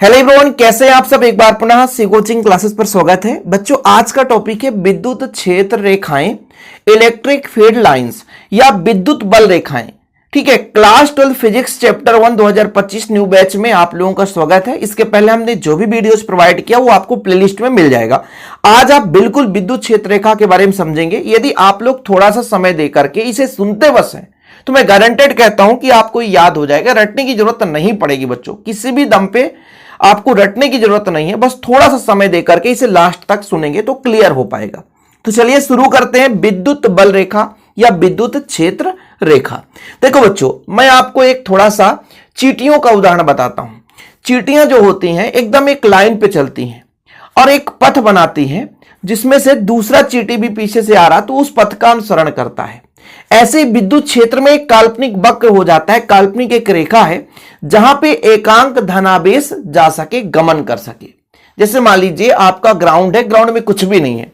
Hello everyone, कैसे हैं आप सब। एक बार पुनः सी कोचिंग क्लासेस पर स्वागत है। बच्चों, आज का टॉपिक है विद्युत क्षेत्र रेखाएं, इलेक्ट्रिक फील्ड लाइंस या विद्युत बल रेखाएं। ठीक है, class 12 physics chapter 1 2025 new batch में आप लोगों का स्वागत है। इसके पहले हमने जो भी वीडियोस प्रोवाइड किया वो आपको प्लेलिस्ट में मिल जाएगा। आज आप बिल्कुल विद्युत क्षेत्र रेखा के बारे में समझेंगे। यदि आप लोग थोड़ा सा समय दे करके इसे सुनते बस हैं तो मैं गारंटेड कहता हूं कि आपको याद हो जाएगा, रटने की जरूरत नहीं पड़ेगी। बच्चों, किसी भी दम पे आपको रटने की जरूरत नहीं है, बस थोड़ा सा समय देकर के इसे लास्ट तक सुनेंगे तो क्लियर हो पाएगा। तो चलिए शुरू करते हैं विद्युत बल रेखा या विद्युत क्षेत्र रेखा। देखो बच्चों, मैं आपको एक थोड़ा सा चींटियों का उदाहरण बताता हूं। चींटियां जो होती हैं एकदम एक लाइन पे चलती हैं और एक पथ बनाती हैं जिसमें से दूसरा चींटी भी पीछे से आ रहा तो उस पथ का अनुसरण करता है। ऐसे विद्युत क्षेत्र में एक काल्पनिक वक्र हो जाता है, काल्पनिक एक रेखा है जहां पे एकांक धनावेश जा सके, गमन कर सके। जैसे मान लीजिए आपका ग्राउंड है, ग्राउंड में कुछ भी नहीं है।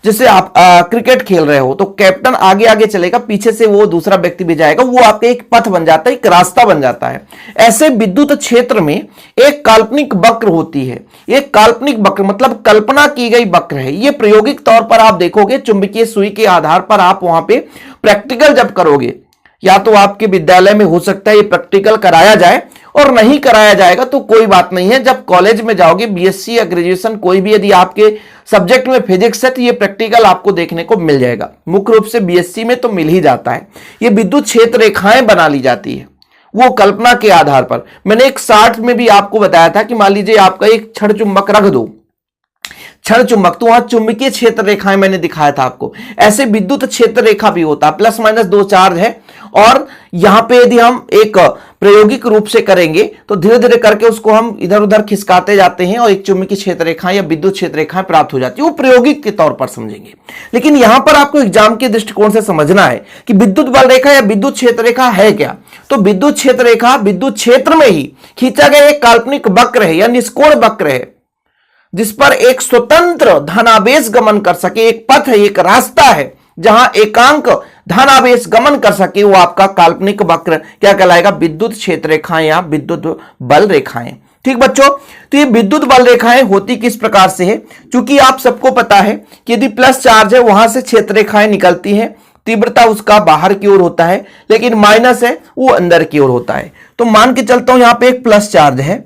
जैसे आप क्रिकेट खेल रहे हो तो कैप्टन आगे आगे चलेगा, पीछे से वो दूसरा व्यक्ति भी जाएगा, वो आपके एक पथ बन जाता है, एक रास्ता बन जाता है। ऐसे विद्युत क्षेत्र में एक काल्पनिक वक्र होती है। एक काल्पनिक वक्र मतलब कल्पना की गई वक्र है। ये प्रायोगिक तौर पर आप देखोगे, चुंबकीय सुई के आधार पर आप वहां पे प्रैक्टिकल जब करोगे, या तो आपके विद्यालय में हो सकता है ये प्रैक्टिकल कराया जाए, और नहीं कराया जाएगा तो कोई बात नहीं है। जब कॉलेज में जाओगे, बीएससी या ग्रेजुएशन कोई भी यदि आपके सब्जेक्ट में फिजिक्स है तो ये प्रैक्टिकल आपको देखने को मिल जाएगा। मुख्य रूप से बीएससी में तो मिल ही जाता है। ये विद्युत क्षेत्र रेखाएं बना ली जाती है वो कल्पना के आधार पर। मैंने एक शार्ट में भी आपको बताया था कि मान लीजिए आपका एक क्षण चुंबक रख दो, क्षण चुंबक, तो वहां चुंबकीय क्षेत्र रेखाएं मैंने दिखाया था आपको। ऐसे विद्युत क्षेत्र रेखा भी होता है, प्लस माइनस दो चार्ज है, और यहां पे यदि हम एक प्रायोगिक रूप से करेंगे तो धीरे धीरे करके उसको हम इधर उधर खिसकाते जाते हैं और एक चुंबकीय क्षेत्र रेखा या विद्युत क्षेत्र रेखाएं प्राप्त हो जाती है। वो प्रायोगिक के तौर पर समझेंगे, लेकिन यहां पर आपको एग्जाम के दृष्टिकोण से समझना है कि विद्युत बल रेखा या विद्युत क्षेत्र रेखा है क्या। तो विद्युत क्षेत्र रेखा विद्युत क्षेत्र में ही खींचा गया एक काल्पनिक वक्र है या निष्कोण वक्र है जिस पर एक स्वतंत्र धनावेश गमन कर सके, एक पथ है, एक रास्ता है जहां एकांक धनावेश गमन कर सके। वो आपका काल्पनिक वक्र क्या कहलाएगा? विद्युत क्षेत्र रेखाएं या विद्युत बल रेखाएं। ठीक बच्चों, तो ये विद्युत बल रेखाएं होती किस प्रकार से है? क्योंकि आप सबको पता है कि यदि प्लस चार्ज है वहां से क्षेत्र रेखाएं निकलती हैं, तीव्रता उसका बाहर की ओर होता है, लेकिन माइनस है वो अंदर की ओर होता है। तो मान के चलता हूं यहां पे एक प्लस चार्ज है,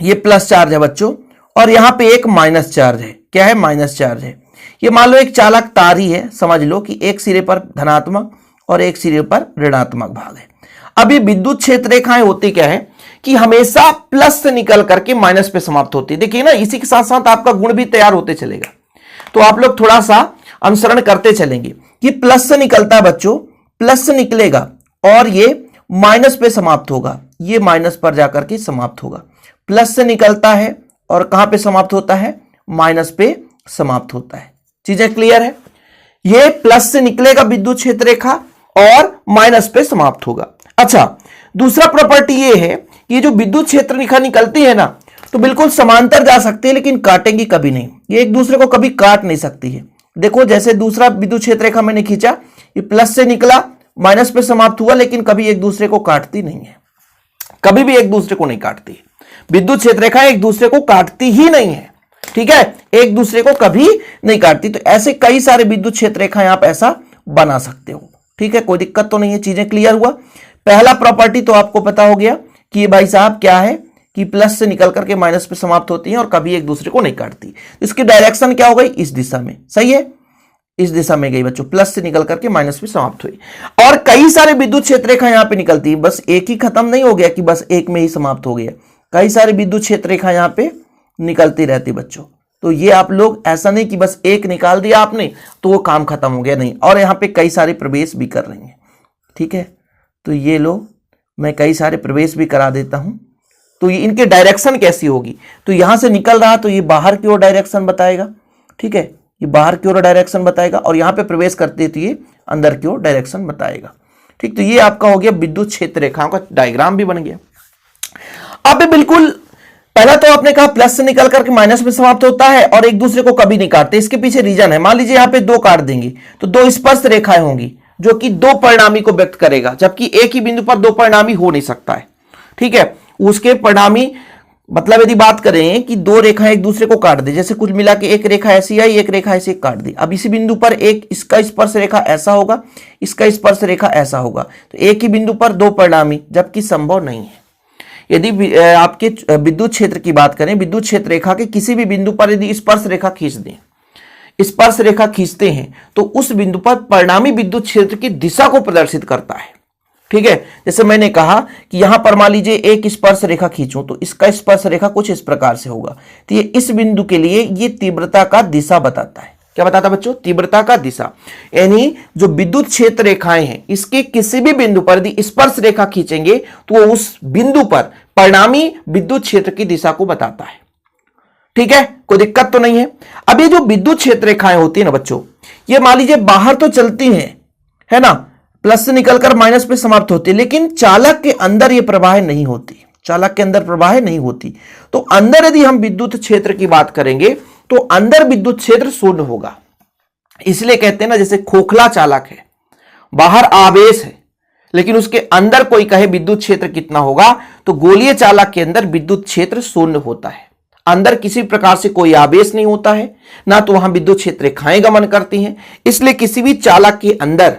ये प्लस चार्ज है बच्चों, और यहां पे एक माइनस चार्ज है। क्या है? माइनस चार्ज है। ये मान लो एक चालक तार ही है, समझ लो कि एक सिरे पर धनात्मक और एक सिरे पर ऋणात्मक भाग है। अब ये विद्युत क्षेत्र रेखाएं होती क्या है कि हमेशा प्लस से निकल करके माइनस पे समाप्त होती है। देखिए ना, इसी के साथ साथ आपका गुण भी तैयार होते चलेगा, तो आप लोग थोड़ा सा अनुसरण करते चलेंगे कि प्लस से निकलता है बच्चों, प्लस से निकलेगा और ये माइनस पे समाप्त होगा, ये माइनस पर जाकर के समाप्त होगा। प्लस से निकलता है और कहां पे समाप्त होता है? माइनस पे समाप्त होता है। चीजें क्लियर है? ये प्लस से निकलेगा विद्युत क्षेत्र रेखा और माइनस पे समाप्त होगा। अच्छा, दूसरा प्रॉपर्टी ये है कि जो विद्युत क्षेत्र रेखा निकलती है ना, तो बिल्कुल समांतर जा सकती है लेकिन काटेंगी कभी नहीं। ये एक दूसरे को कभी काट नहीं सकती है। देखो, जैसे दूसरा विद्युत क्षेत्र रेखा मैंने खींचा, ये प्लस से निकला, माइनस पे समाप्त हुआ, लेकिन कभी एक दूसरे को काटती नहीं है, कभी भी एक दूसरे को नहीं काटती। विद्युत क्षेत्र रेखा एक दूसरे को काटती ही नहीं है। ठीक है, एक दूसरे को कभी नहीं काटती। तो ऐसे कई सारे विद्युत क्षेत्र रेखाएं आप ऐसा बना सकते हो। ठीक है, कोई दिक्कत तो नहीं है। चीजें क्लियर हुआ? पहला प्रॉपर्टी तो आपको पता हो गया कि ये भाई साहब क्या है कि प्लस से निकल करके माइनस पे समाप्त होती है और कभी एक दूसरे को नहीं काटती। इसकी डायरेक्शन क्या हो गई? इस दिशा में। सही है, इस दिशा में गई बच्चों, प्लस से निकल करके माइनस पे समाप्त हुई। और कई सारे विद्युत क्षेत्र रेखा यहां पे निकलती है, बस एक ही खत्म नहीं हो गया कि बस एक में ही समाप्त हो गया। कई सारे विद्युत क्षेत्र रेखा यहां पे निकलती रहती बच्चों। तो ये आप लोग ऐसा नहीं कि बस एक निकाल दिया आपने तो वो काम खत्म हो गया, नहीं। और यहां पे कई सारे प्रवेश भी कर रही हैं। ठीक है, तो ये लो, मैं कई सारे प्रवेश भी करा देता हूं। तो ये इनके डायरेक्शन कैसी होगी? तो यहां से निकल रहा तो ये बाहर की ओर डायरेक्शन बताएगा। ठीक है, ये बाहर की ओर डायरेक्शन बताएगा, और यहां पे प्रवेश करते तो ये अंदर की ओर डायरेक्शन बताएगा। ठीक, तो ये आपका हो गया विद्युत क्षेत्र रेखाओं का डायग्राम भी बन गया। अब बिल्कुल पहला तो आपने कहा प्लस से निकल करके माइनस में समाप्त होता है और एक दूसरे को कभी नहीं काटते। इसके पीछे रीजन है। मान लीजिए यहां पे दो काट देंगे तो दो स्पर्श रेखाएं होंगी जो कि दो परिणामी को व्यक्त करेगा, जबकि एक ही बिंदु पर दो परिणामी हो नहीं सकता है। ठीक है, उसके परिणामी मतलब यदि बात करें कि दो रेखाएं एक दूसरे को काट दे, जैसे कुल मिला के एक रेखा ऐसी आई, एक रेखा ऐसे काट दी। अब इसी बिंदु पर एक इसका स्पर्श रेखा ऐसा होगा, इसका स्पर्श रेखा ऐसा होगा, तो एक ही बिंदु पर दो परिणामी, जबकि संभव नहीं है। यदि आपके विद्युत क्षेत्र की बात करें, विद्युत क्षेत्र रेखा के किसी भी बिंदु पर यदि स्पर्श रेखा खींच दें, स्पर्श रेखा खींचते हैं, तो उस बिंदु पर परिणामी विद्युत क्षेत्र की दिशा को प्रदर्शित करता है। ठीक है, जैसे मैंने कहा कि यहां पर मान लीजिए एक स्पर्श रेखा खींचूं, तो इसका स्पर्श रेखा कुछ इस प्रकार से होगा। तो ये इस बिंदु के लिए ये तीव्रता का दिशा बताता है। क्या बताता है बच्चों? तीव्रता का दिशा। यानी जो विद्युत क्षेत्र रेखाएं हैं, इसके किसी भी बिंदु पर यदि स्पर्श रेखा खींचेंगे तो वो उस बिंदु पर परिणामी विद्युत क्षेत्र की दिशा को बताता है। ठीक है, कोई दिक्कत तो नहीं है। अब ये जो विद्युत क्षेत्र रेखाएं होती है ना बच्चों, ये मान लीजिए बाहर तो चलती हैं, है ना, प्लस से निकलकर माइनस पे समाप्त होती है, लेकिन चालक के अंदर ये प्रवाह नहीं होती, चालक के अंदर प्रवाह नहीं होती। तो अंदर यदि हम विद्युत क्षेत्र की बात करेंगे तो अंदर विद्युत क्षेत्र शून्य होगा। इसलिए कहते हैं ना, जैसे खोखला चालक है, बाहर आवेश है, लेकिन उसके अंदर कोई कहे विद्युत क्षेत्र कितना होगा, तो गोलीय चालक के अंदर विद्युत क्षेत्र शून्य होता है। अंदर किसी प्रकार से कोई आवेश नहीं होता है, ना तो वहां विद्युत क्षेत्र रेखाएं गमन करती हैं। इसलिए किसी भी चालक के अंदर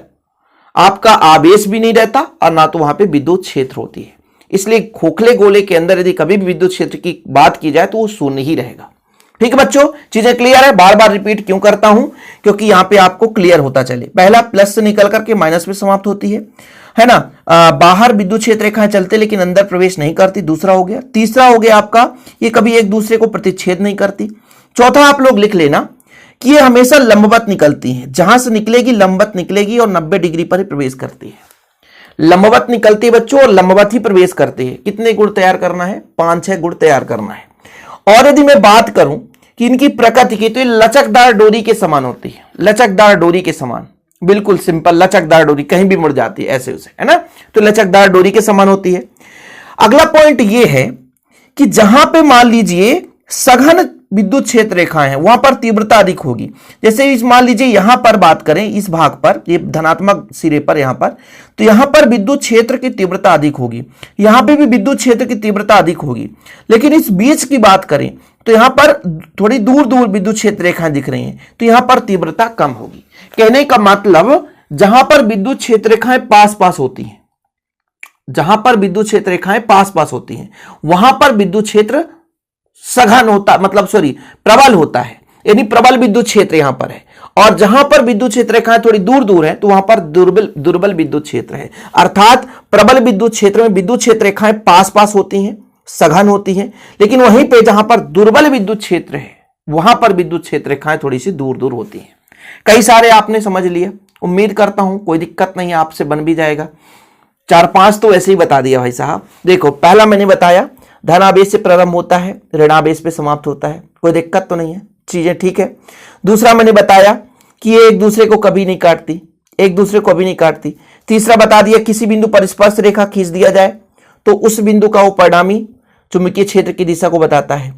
आपका आवेश भी नहीं रहता और ना तो वहां पे विद्युत क्षेत्र होती है। इसलिए खोखले गोले के अंदर यदि कभी भी विद्युत क्षेत्र की बात की जाए तो वो शून्य ही रहेगा। ठीक है बच्चों, चीजें क्लियर है? बार बार रिपीट क्यों करता हूं? क्योंकि यहां पे आपको क्लियर होता चले। पहला, प्लस से निकल करके माइनस में समाप्त होती है ना, बाहर विद्युत क्षेत्र रेखाएं चलते लेकिन अंदर प्रवेश नहीं करती, दूसरा हो गया। तीसरा हो गया आपका, ये कभी एक दूसरे को प्रतिच्छेद नहीं करती। चौथा आप लोग लिख लेना कि ये हमेशा लंबवत निकलती है, जहां से निकलेगी लंबवत निकलेगी और 90 डिग्री पर ही प्रवेश करती है। लंबवत निकलती है बच्चों और लंबवत ही प्रवेश करती है। कितने गुण तैयार करना है? 5-6 गुण तैयार करना है। और यदि मैं बात करूं कि इनकी प्रकृति की, तो ये लचकदार डोरी के समान होती है, लचकदार डोरी के समान, बिल्कुल सिंपल लचकदार डोरी, कहीं भी मुड़ जाती है ऐसे उसे, है ना, तो लचकदार डोरी के समान होती है। अगला पॉइंट ये है कि जहां पे मान लीजिए सघन विद्युत क्षेत्र रेखाएं हैं, वहां पर तीव्रता अधिक होगी। जैसे इस मान लीजिए यहां पर बात करें, इस भाग पर, ये धनात्मक सिरे पर यहां पर, तो यहां पर विद्युत क्षेत्र की तीव्रता अधिक होगी, यहां पे भी विद्युत क्षेत्र की तीव्रता अधिक होगी। लेकिन इस बीच की बात करें तो यहां पर थोड़ी दूर दूर विद्युत क्षेत्र रेखाएं दिख रही हैं, तो यहां पर तीव्रता कम होगी। कहने का मतलब, जहां पर विद्युत क्षेत्र रेखाएं पास पास होती हैं, जहां पर विद्युत क्षेत्र रेखाएं पास पास होती हैं, वहां पर विद्युत क्षेत्र सघन होता, मतलब सॉरी प्रबल होता है, यानी प्रबल विद्युत क्षेत्र यहां पर है। और जहां पर विद्युत क्षेत्र रेखाएं थोड़ी दूर दूर है तो वहां पर दुर्बल विद्युत क्षेत्र है। अर्थात प्रबल विद्युत क्षेत्र में विद्युत क्षेत्र रेखाएं पास पास होती हैं, सघन होती हैं, लेकिन वहीं पे जहां पर दुर्बल विद्युत क्षेत्र है वहां पर विद्युत क्षेत्र रेखाएं थोड़ी सी दूर दूर होती हैं। कई सारे आपने समझ लिए, उम्मीद करता हूं कोई दिक्कत नहीं है, आपसे बन भी जाएगा। 4-5 तो ऐसे ही बता दिया भाई साहब। देखो, पहला मैंने बताया धनावेश से प्रारंभ होता है, ऋणावेश पे समाप्त होता है, कोई दिक्कत तो नहीं है, चीजें ठीक है। दूसरा मैंने बताया कि ये एक दूसरे को कभी नहीं काटती, एक दूसरे को कभी नहीं काटती। तीसरा बता दिया, किसी बिंदु पर स्पर्श रेखा खींच दिया जाए तो उस बिंदु का वो परिणामी चुंबकीय क्षेत्र की दिशा को बताता है।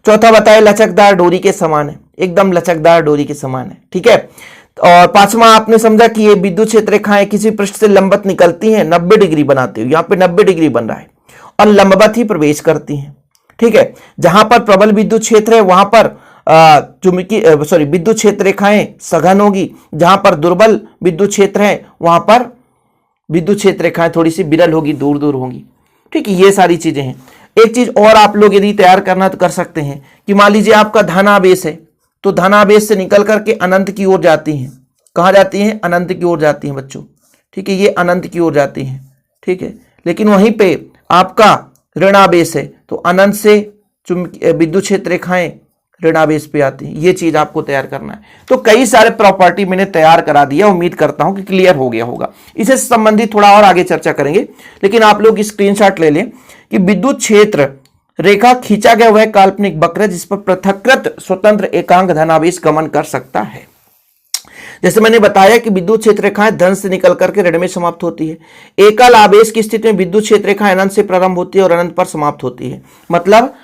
चौथा बताया लचकदार डोरी के समान है, एकदम लचकदार डोरी के समान है, ठीक है। और पांचवा आपने समझा कि ये विद्युत क्षेत्र रेखाएं किसी पृष्ठ से लंबवत निकलती हैं, 90 डिग्री बनाते हुए, यहां पे 90 डिग्री बन रहा है, और लंबवत ही प्रवेश करती हैं, ठीक है। जहां पर प्रबल विद्युत क्षेत्र है वहां पर विद्युत क्षेत्र रेखाएं सघन होगी, जहां पर दुर्बल विद्युत क्षेत्र है वहां पर विद्युत क्षेत्र रेखाएं थोड़ी सी विरल होगी, दूर दूर होंगी, ठीक है। ये सारी चीजें हैं। एक चीज और आप लोग यदि तैयार करना तो कर सकते हैं कि मान लीजिए आपका धनावेश है, तो धनावेश से निकल करके अनंत की ओर जाती हैं। कहां जाती हैं? अनंत की ओर जाती हैं बच्चों, ठीक है, ये अनंत की ओर जाती हैं, ठीक है। लेकिन वहीं पे आपका ऋणावेश है तो अनंत से विद्युत क्षेत्र रेखाएं ऋणावेश पे आती हैं। ये चीज आपको तैयार करना है। तो कई सारे प्रॉपर्टी मैंने तैयार करा दिया, उम्मीद करता हूं कि क्लियर हो गया होगा। इससे संबंधित थोड़ा और आगे चर्चा करेंगे, लेकिन आप लोग स्क्रीनशॉट ले लें कि विद्युत क्षेत्र रेखा खींचा गया वह काल्पनिक वक्र जिस पर पृथकृत स्वतंत्र एकांक धनावेश गमन कर सकता है। जैसे मैंने बताया कि विद्युत क्षेत्र रेखाएं धन से निकल करके ऋण में समाप्त होती है। एकल आवेश की स्थिति में विद्युत क्षेत्र रेखाएं अनंत से प्रारंभ होती है और अनंत पर समाप्त होती है। मतलब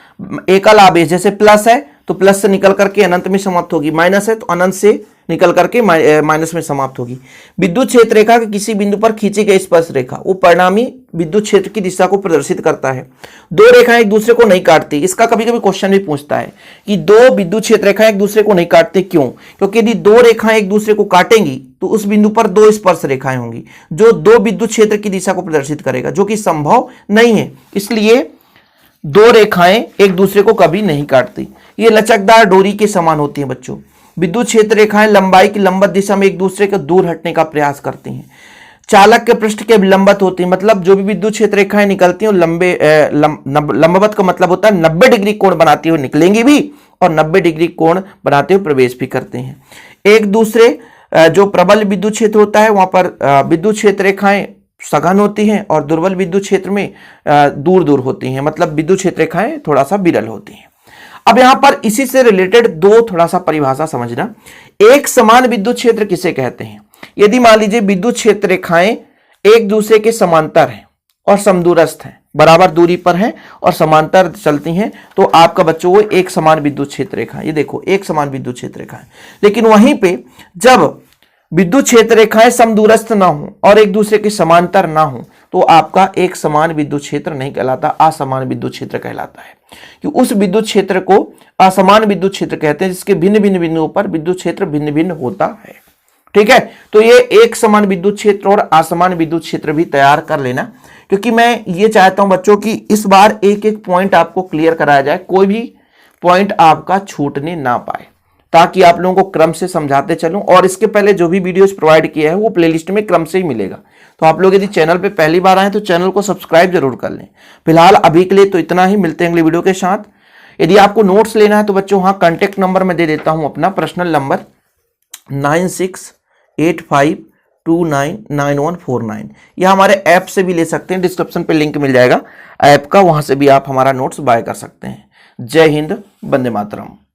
एकल आवेश, जैसे प्लस है तो प्लस से निकल करके अनंत में समाप्त होगी, माइनस है तो अनंत से निकल करके माइनस में समाप्त होगी। विद्युत क्षेत्र रेखा के किसी बिंदु पर खींची गई स्पर्श रेखा वो परिणामी विद्युत क्षेत्र की दिशा को प्रदर्शित करता है। दो रेखाएं एक दूसरे को नहीं काटती। इसका कभी कभी क्वेश्चन भी पूछता है कि दो विद्युत क्षेत्र रेखाएं एक दूसरे को नहीं काटती, क्यों? क्योंकि यदि दो रेखाएं एक दूसरे को काटेंगी तो उस बिंदु पर दो स्पर्श रेखाएं होंगी जो दो विद्युत क्षेत्र की दिशा को प्रदर्शित करेगा, जो कि संभव नहीं है। इसलिए दो रेखाएं एक दूसरे को कभी नहीं काटती। ये लचकदार डोरी के समान होती हैं बच्चों। विद्युत क्षेत्र रेखाएं लंबाई की लंबवत दिशा में एक दूसरे के दूर हटने का प्रयास करती हैं। चालक के पृष्ठ के लंबवत होती हैं, मतलब जो भी विद्युत क्षेत्र रेखाएं निकलती हैं लंबवत का मतलब होता है 90 डिग्री कोण बनाती हुई निकलेंगी भी और 90 डिग्री कोण बनाते हुए प्रवेश भी करते हैं। एक दूसरे जो प्रबल विद्युत क्षेत्र होता है वहां पर विद्युत क्षेत्र रेखाएं सघन होती हैं और दुर्बल विद्युत क्षेत्र में दूर दूर होती हैं, मतलब विद्युत क्षेत्र रेखाएं थोड़ा सा विरल होती हैं। अब यहां पर इसी से रिलेटेड दो थोड़ा सा परिभाषा समझना। एक समान विद्युत क्षेत्र किसे कहते हैं? यदि मान लीजिए विद्युत क्षेत्र रेखाएं एक दूसरे के समांतर हैं और समदूरस्थ हैं, बराबर दूरी पर हैं और समांतर चलती हैं, तो आपका बच्चों वो एक समान विद्युत क्षेत्र रेखा। ये देखो एक समान विद्युत क्षेत्र रेखा है। लेकिन वहीं पे जब विद्युत क्षेत्र रेखाएं समदूरस्थ ना हो और एक दूसरे के समांतर ना हो तो आपका एक समान विद्युत क्षेत्र नहीं कहलाता, असमान विद्युत क्षेत्र कहलाता है। कि उस विद्युत क्षेत्र को असमान विद्युत क्षेत्र कहते हैं जिसके भिन्न भिन्न बिंदुओं पर विद्युत क्षेत्र भिन्न भिन्न होता है। ठीक है, तो ये एक समान विद्युत क्षेत्र और असमान विद्युत क्षेत्र भी तैयार कर लेना, क्योंकि मैं ये चाहता हूं बच्चों की इस बार एक एक पॉइंट आपको क्लियर कराया जाए, कोई भी पॉइंट आपका छूटने ना पाए, ताकि आप लोगों को क्रम से समझाते चलूं। और इसके पहले जो भी वीडियोस प्रोवाइड किया है वो प्लेलिस्ट में क्रम से ही मिलेगा। तो आप लोग यदि चैनल पे पहली बार आए तो चैनल को सब्सक्राइब जरूर कर लें। फिलहाल अभी के लिए तो इतना ही, मिलते हैं अगले वीडियो के साथ। यदि आपको नोट्स लेना है तो बच्चों हाँ कॉन्टेक्ट नंबर मैं दे देता हूं अपना पर्सनल नंबर 9685299149। यह हमारे ऐप से भी ले सकते हैं, डिस्क्रिप्शन पे लिंक मिल जाएगा ऐप का, वहां से भी आप हमारा नोट्स बाय कर सकते हैं। जय हिंद, वंदे मातरम।